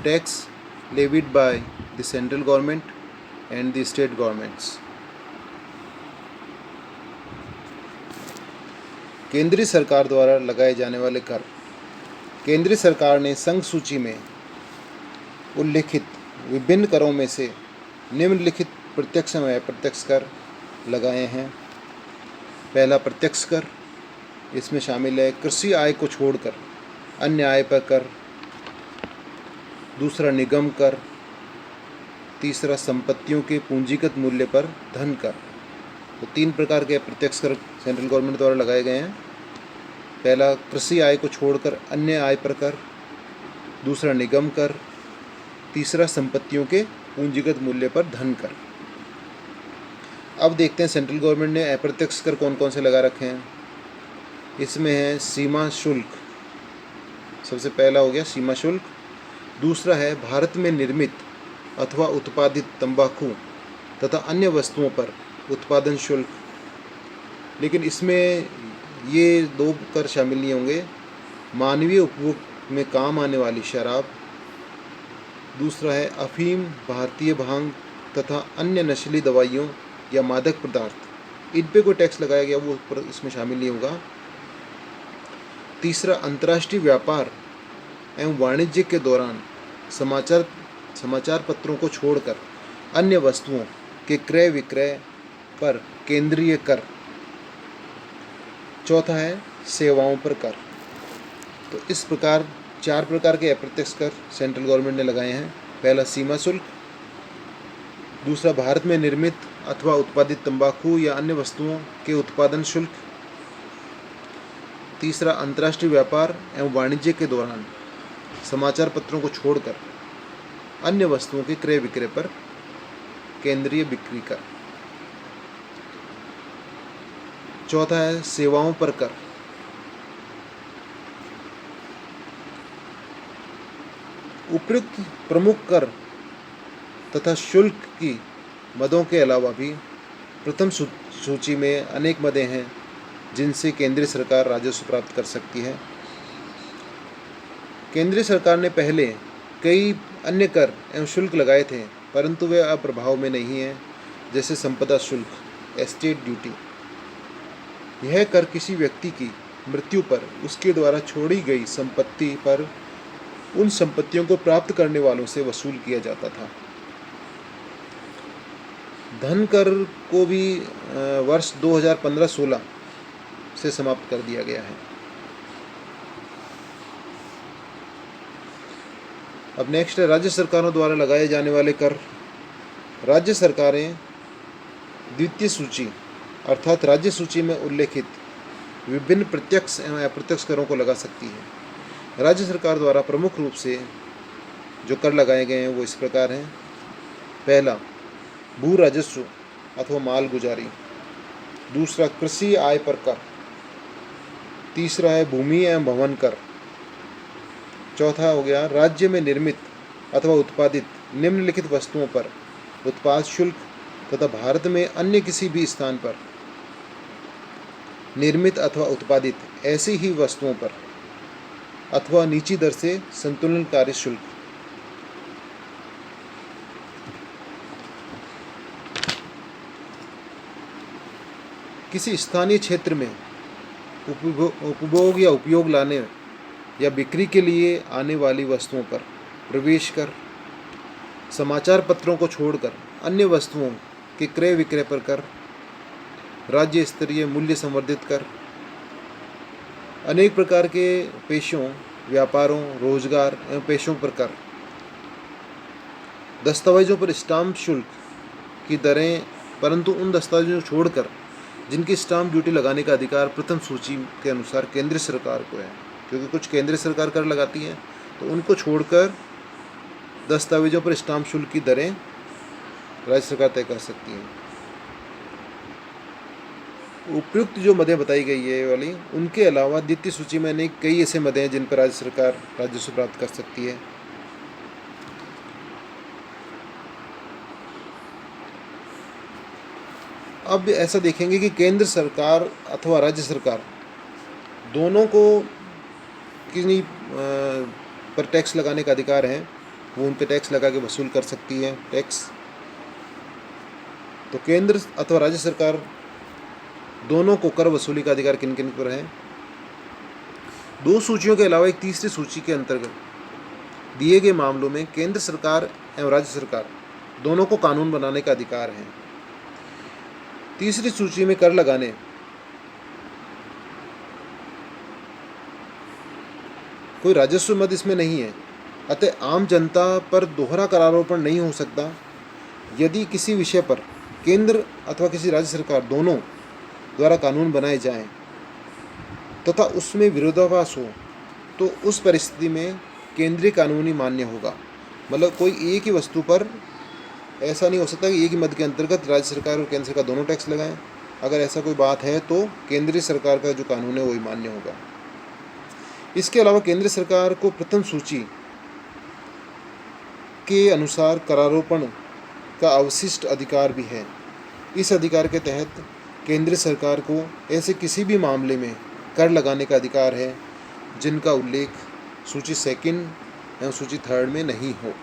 tax levied by the central government and the state governments. केंद्रीय सरकार द्वारा लगाए जाने वाले कर। केंद्रीय सरकार ने संघ सूची में उल्लिखित विभिन्न करों में से निम्नलिखित प्रत्यक्ष एवं अप्रत्यक्ष कर लगाए हैं। पहला प्रत्यक्ष कर, इसमें शामिल है कृषि आय को छोड़कर अन्य आय पर कर। दूसरा निगम कर। तीसरा संपत्तियों के पूंजीगत मूल्य पर धन कर। तो 3 प्रकार के प्रत्यक्ष कर सेंट्रल गवर्नमेंट द्वारा लगाए गए हैं। पहला कृषि आय को छोड़कर अन्य आय पर कर। दूसरा निगम कर। तीसरा संपत्तियों के पूंजीगत मूल्य पर धन कर। अब देखते हैं सेंट्रल गवर्नमेंट ने अप्रत्यक्ष कर कौन कौन से लगा रखे हैं। इसमें है सीमा शुल्क, सबसे पहला हो गया सीमा शुल्क। दूसरा है भारत में निर्मित अथवा उत्पादित तंबाकू तथा अन्य वस्तुओं पर उत्पादन शुल्क, लेकिन इसमें ये 2 कर शामिल नहीं होंगे। मानवीय उपभोग में काम आने वाली शराब। दूसरा है अफीम, भारतीय भांग तथा अन्य नशीली दवाइयों या मादक पदार्थ, इन पे कोई टैक्स लगाया गया वो इसमें शामिल नहीं होगा। तीसरा अंतर्राष्ट्रीय व्यापार एवं वाणिज्य के दौरान समाचार पत्रों को छोड़कर अन्य वस्तुओं के क्रय विक्रय पर केंद्रीय कर। चौथा है सेवाओं पर कर। तो इस प्रकार 4 प्रकार के अप्रत्यक्ष कर सेंट्रल गवर्नमेंट ने लगाए हैं। पहला सीमा शुल्क, दूसरा भारत में निर्मित अथवा उत्पादित तंबाकू या अन्य वस्तुओं के उत्पादन शुल्क। तीसरा अंतर्राष्ट्रीय व्यापार एवं वाणिज्य के दौरान समाचार पत्रों को छोड़कर अन्य वस्तुओं के क्रय विक्रय पर केंद्रीय बिक्री कर। चौथा है सेवाओं पर कर। उपयुक्त प्रमुख कर तथा शुल्क की मदों के अलावा भी प्रथम सूची में अनेक मदें हैं जिनसे केंद्रीय सरकार राजस्व प्राप्त कर सकती है। केंद्रीय सरकार ने पहले कई अन्य कर एवं शुल्क लगाए थे, परंतु वे अब प्रभाव में नहीं हैं, जैसे संपदा शुल्क, एस्टेट ड्यूटी। यह कर किसी व्यक्ति की मृत्यु पर उसके द्वारा छोड़ी गई संपत्ति पर उन संपत्तियों को प्राप्त करने वालों से वसूल किया जाता था। धन कर को भी वर्ष 2015-16 से समाप्त कर दिया गया है। अब नेक्स्ट है राज्य सरकारों द्वारा लगाए जाने वाले कर। राज्य सरकारें द्वितीय सूची अर्थात राज्य सूची में उल्लेखित विभिन्न प्रत्यक्ष एवं अप्रत्यक्ष करों को लगा सकती है। राज्य सरकार द्वारा प्रमुख रूप से जो कर लगाए गए हैं वो इस प्रकार हैं। पहला भू राजस्व अथवा माल गुजारी। दूसरा कृषि आय पर कर। तीसरा है भूमि एवं भवन कर। चौथा हो गया राज्य में निर्मित अथवा उत्पादित निम्नलिखित वस्तुओं पर उत्पाद शुल्क तथा भारत में अन्य किसी भी स्थान पर निर्मित अथवा उत्पादित ऐसी ही वस्तुओं पर अथवा नीची दर से संतुलनकारी शुल्क। किसी स्थानीय क्षेत्र में उपभोग या उपयोग लाने या बिक्री के लिए आने वाली वस्तुओं पर प्रवेश कर। समाचार पत्रों को छोड़कर अन्य वस्तुओं के क्रय विक्रय पर कर। राज्य स्तरीय मूल्य संवर्धित कर। अनेक प्रकार के पेशों, व्यापारों, रोजगार एवं पेशों पर कर। दस्तावेजों पर स्टाम्प शुल्क की दरें, परंतु उन दस्तावेजों को छोड़कर जिनकी स्टाम्प ड्यूटी लगाने का अधिकार प्रथम सूची के अनुसार केंद्र सरकार को है, क्योंकि कुछ केंद्र सरकार कर लगाती है, तो उनको छोड़कर दस्तावेजों पर स्टाम्प शुल्क की दरें राज्य सरकार तय कर सकती है। उपयुक्त जो मदें बताई गई है वाली, उनके अलावा द्वितीय सूची में अनेक कई ऐसे मदें हैं जिन पर राज्य सरकार राजस्व प्राप्त कर सकती है। अब ऐसा देखेंगे कि केंद्र सरकार अथवा राज्य सरकार दोनों को किन्हीं पर टैक्स लगाने का अधिकार है। वो उन पे टैक्स लगा के वसूल कर सकती है टैक्स। तो केंद्र अथवा राज्य सरकार दोनों को कर वसूली का अधिकार किन किन पर है? 2 सूचियों के अलावा एक तीसरी सूची के अंतर्गत दिए गए मामलों में केंद्र सरकार एवं राज्य सरकार दोनों को कानून बनाने का अधिकार है। तीसरी सूची में कर लगाने कोई राजस्व मद इसमें नहीं है, अतः आम जनता पर दोहरा करारोपण नहीं हो सकता। यदि किसी विषय पर केंद्र अथवा किसी राज्य सरकार दोनों द्वारा कानून बनाए जाएं तथा उसमें विरोधाभास हो तो उस परिस्थिति में केंद्रीय कानून ही मान्य होगा। मतलब कोई एक ही वस्तु पर ऐसा नहीं हो सकता कि एक ही मद के अंतर्गत राज्य सरकार और केंद्र सरकार दोनों टैक्स लगाएं। अगर ऐसा कोई बात है तो केंद्रीय सरकार का जो कानून है वही मान्य होगा। इसके अलावा केंद्र सरकार को प्रथम सूची के अनुसार करारोपण का अवशिष्ट अधिकार भी है। इस अधिकार के तहत केंद्र सरकार को ऐसे किसी भी मामले में कर लगाने का अधिकार है जिनका उल्लेख सूची 2 एवं सूची 3 में नहीं हो।